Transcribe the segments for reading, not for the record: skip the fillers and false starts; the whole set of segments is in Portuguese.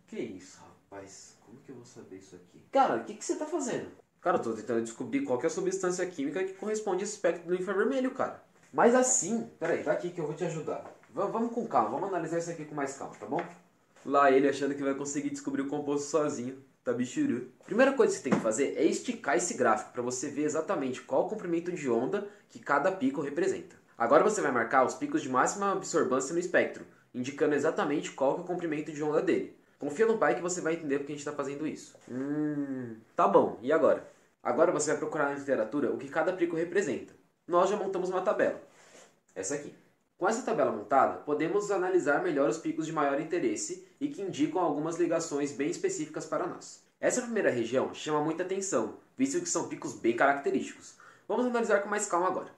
Que isso, rapaz? Como que eu vou saber isso aqui? Cara, o que você tá fazendo? Cara, eu tô tentando descobrir qual que é a substância química que corresponde a esse espectro do infravermelho, cara. Mas assim, peraí, tá aqui que eu vou te ajudar. Vamos com calma, vamos analisar isso aqui com mais calma, tá bom? Lá ele achando que vai conseguir descobrir o composto sozinho. Tá bichuru. Primeira coisa que você tem que fazer é esticar esse gráfico para você ver exatamente qual o comprimento de onda que cada pico representa. Agora você vai marcar os picos de máxima absorvância no espectro, indicando exatamente qual que é o comprimento de onda dele. Confia no pai que você vai entender porque a gente está fazendo isso. Tá bom, e agora? Agora você vai procurar na literatura o que cada pico representa. Nós já montamos uma tabela. Essa aqui. Com essa tabela montada, podemos analisar melhor os picos de maior interesse e que indicam algumas ligações bem específicas para nós. Essa primeira região chama muita atenção, visto que são picos bem característicos. Vamos analisar com mais calma agora.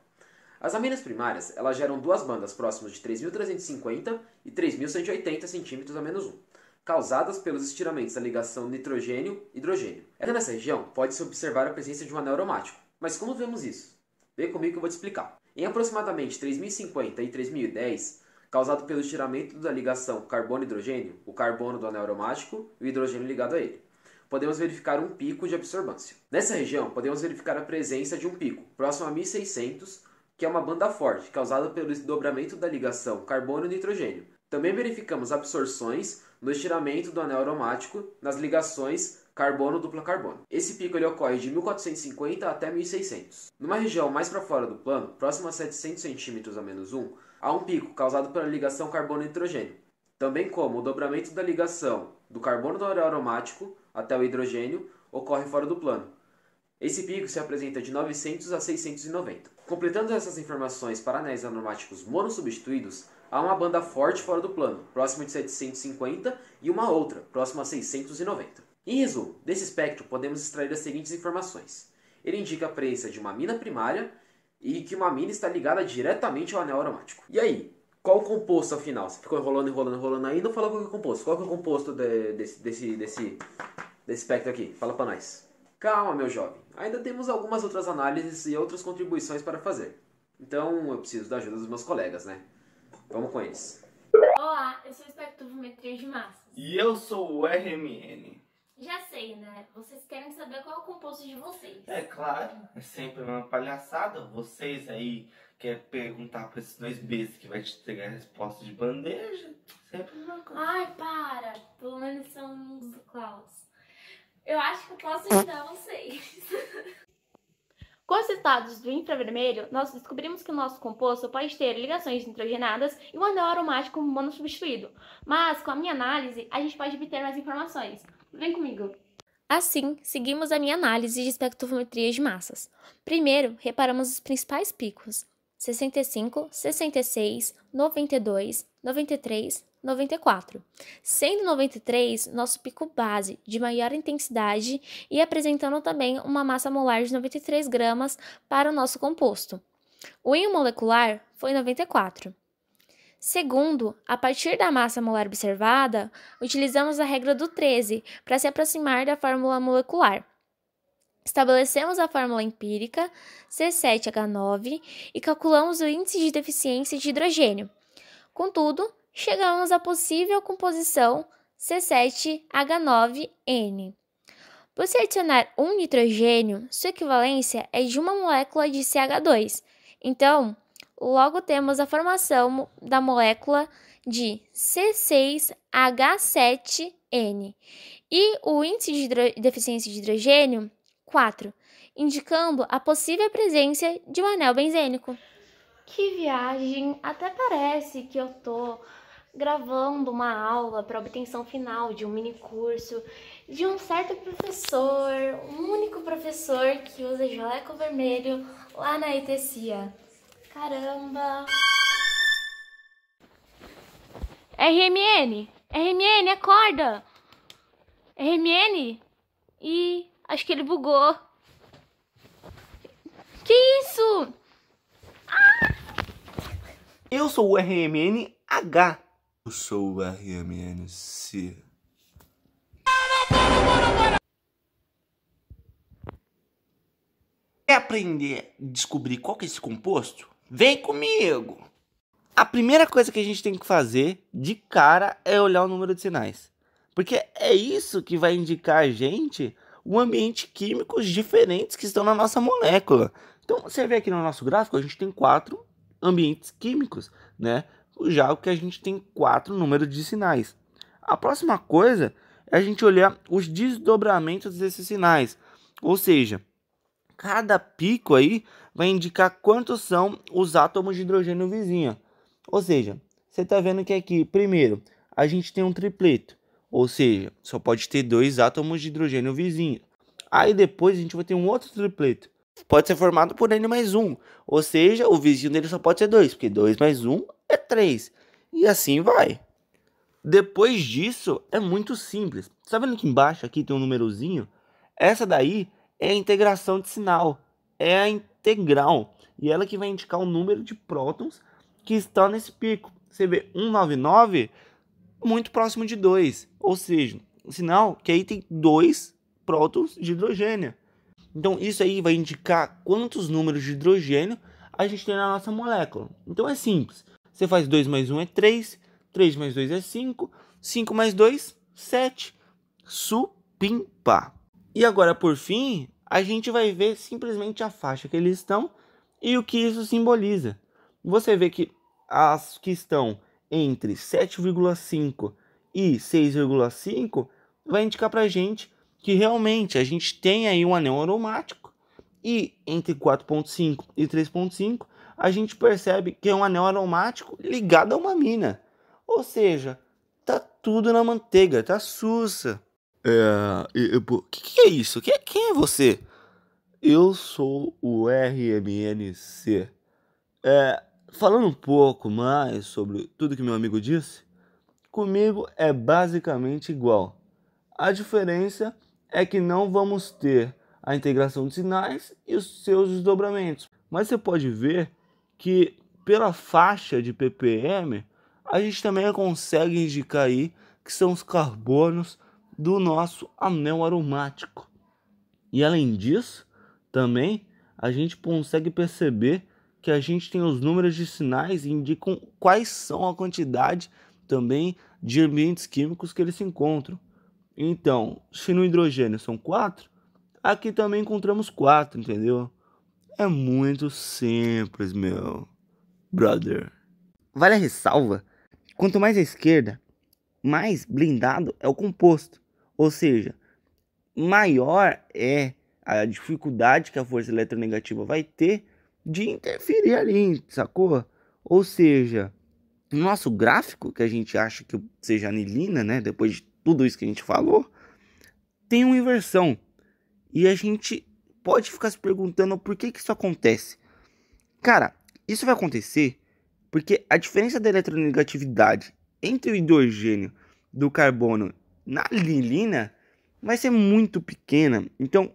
As aminas primárias, elas geram duas bandas próximas de 3.350 e 3.180 centímetros a menos 1, causadas pelos estiramentos da ligação nitrogênio-hidrogênio. Nessa região, pode-se observar a presença de um anel aromático. Mas como vemos isso? Vem comigo que eu vou te explicar. Em aproximadamente 3050 e 3010, causado pelo estiramento da ligação carbono-hidrogênio, o carbono do anel aromático e o hidrogênio ligado a ele, podemos verificar um pico de absorvância. Nessa região, podemos verificar a presença de um pico, próximo a 1600, que é uma banda forte, causada pelo desdobramento da ligação carbono-nitrogênio. Também verificamos absorções no estiramento do anel aromático nas ligações carbono-dupla carbono. Esse pico ele ocorre de 1450 até 1600. Numa região mais para fora do plano, próximo a 700 cm a menos 1, há um pico causado pela ligação carbono-nitrogênio, também como o dobramento da ligação do carbono do anel aromático até o hidrogênio ocorre fora do plano. Esse pico se apresenta de 900 a 690. Completando essas informações para anéis aromáticos monossubstituídos, há uma banda forte fora do plano, próxima de 750, e uma outra, próxima a 690. Em resumo, desse espectro podemos extrair as seguintes informações. Ele indica a presença de uma amina primária e que uma amina está ligada diretamente ao anel aromático. E aí, qual o composto afinal? Você ficou enrolando aí e não falou qual é o composto. Qual é o composto desse espectro aqui? Fala pra nós. Calma, meu jovem. Ainda temos algumas outras análises e outras contribuições para fazer. Então eu preciso da ajuda dos meus colegas, né? Vamos com eles. Olá, eu sou espectrometria de massas. E eu sou o RMN. Já sei, né? Vocês querem saber qual é o composto de vocês. É claro, é sempre uma palhaçada. Vocês aí querem perguntar para esses dois bestas que vai te entregar a resposta de bandeja. Sempre uma coisa. Ai, para! Pelo menos são uns do Klaus. Eu acho que eu posso ajudar vocês. Com os resultados do infravermelho, nós descobrimos que o nosso composto pode ter ligações nitrogenadas e um anel aromático monossubstituído. Mas, com a minha análise, a gente pode obter mais informações. Vem comigo! Assim, seguimos a minha análise de espectrometria de massas. Primeiro, reparamos os principais picos: 65, 66, 92, 93, 94. Sendo 93 nosso pico base, de maior intensidade e apresentando também uma massa molar de 93 gramas para o nosso composto. O íon molecular foi 94. Segundo, a partir da massa molar observada, utilizamos a regra do 13 para se aproximar da fórmula molecular. Estabelecemos a fórmula empírica C7H9 e calculamos o índice de deficiência de hidrogênio. Contudo, chegamos à possível composição C7H9N. Por se adicionar um nitrogênio, sua equivalência é de uma molécula de CH2. Então, logo temos a formação da molécula de C6H7N e o índice de deficiência de hidrogênio 4, indicando a possível presença de um anel benzênico. Que viagem! Até parece que eu tô gravando uma aula para obtenção final de um mini curso de um certo professor, um único professor que usa jaleco vermelho lá na ETCIA. Caramba! RMN, acorda! RMN? Ih, acho que ele bugou. Que isso? Eu sou o RMNH. Eu sou o RMNC. Quer aprender a descobrir qual que é esse composto? Vem comigo! A primeira coisa que a gente tem que fazer de cara é olhar o número de sinais. Porque é isso que vai indicar a gente o ambiente químicos diferentes que estão na nossa molécula. Então, você vê aqui no nosso gráfico, a gente tem 4 ambientes químicos, né? Já que a gente tem 4 números de sinais. A próxima coisa é a gente olhar os desdobramentos desses sinais. Ou seja, cada pico aí vai indicar quantos são os átomos de hidrogênio vizinho. Ou seja, você está vendo que aqui, primeiro, a gente tem um tripleto. Ou seja, só pode ter 2 átomos de hidrogênio vizinho. Aí depois a gente vai ter um outro tripleto. Pode ser formado por N mais 1. Ou seja, o vizinho dele só pode ser 2. Porque 2 mais 1 é 3. E assim vai. Depois disso, é muito simples. Tá vendo que embaixo aqui tem um númerozinho? Essa daí é a integração de sinal. É a integral. E ela que vai indicar o número de prótons que estão nesse pico. Você vê 199 muito próximo de 2. Ou seja, o sinal que aí tem 2 prótons de hidrogênio. Então isso aí vai indicar quantos números de hidrogênio a gente tem na nossa molécula. Então é simples. Você faz 2 mais 1 é 3. 3 mais 2 é 5. 5 mais 2, 7. Supimpa. E agora, por fim, a gente vai ver simplesmente a faixa que eles estão e o que isso simboliza. Você vê que as que estão entre 7,5 e 6,5 vai indicar para a gente que realmente a gente tem aí um anel aromático. E entre 4,5 e 3,5 a gente percebe que é um anel aromático ligado a uma mina. Ou seja, tá tudo na manteiga, tá sussa. Que é isso? Quem é você? Eu sou o RMNC. Falando um pouco mais sobre tudo que meu amigo disse, comigo é basicamente igual. A diferença é que não vamos ter a integração de sinais e os seus desdobramentos. Mas você pode ver que pela faixa de ppm, a gente também consegue indicar aí que são os carbonos do nosso anel aromático. E além disso, também a gente consegue perceber que a gente tem os números de sinais e indicam quais são a quantidade também de ambientes químicos que eles se encontram. Então, se no hidrogênio são 4, aqui também encontramos 4, entendeu? É muito simples, meu brother. Vale a ressalva, quanto mais à esquerda, mais blindado é o composto. Ou seja, maior é a dificuldade que a força eletronegativa vai ter de interferir ali, sacou? Ou seja, no nosso gráfico, que a gente acha que seja anilina, né? Depois de tudo isso que a gente falou, tem uma inversão. E a gente pode ficar se perguntando por que isso acontece. Cara, isso vai acontecer porque a diferença da eletronegatividade entre o hidrogênio do carbono na anilina vai ser muito pequena. Então,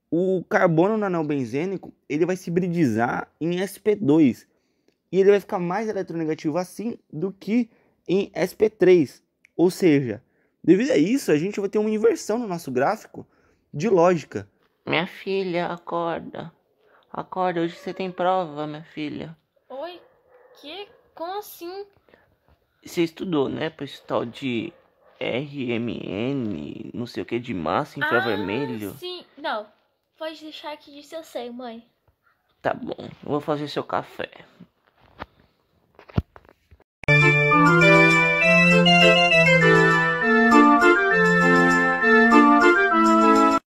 o carbono no anel benzênico ele vai se hibridizar em sp2. E ele vai ficar mais eletronegativo assim do que em sp3. Ou seja, devido a isso, a gente vai ter uma inversão no nosso gráfico de lógica. Minha filha, acorda. Acorda, hoje você tem prova, minha filha. Oi? Que? Como assim? Você estudou, né, para esse tal de RMN, não sei o que, de massa infravermelho? Sim. Não, pode deixar que disso eu sei, mãe. Tá bom, eu vou fazer seu café.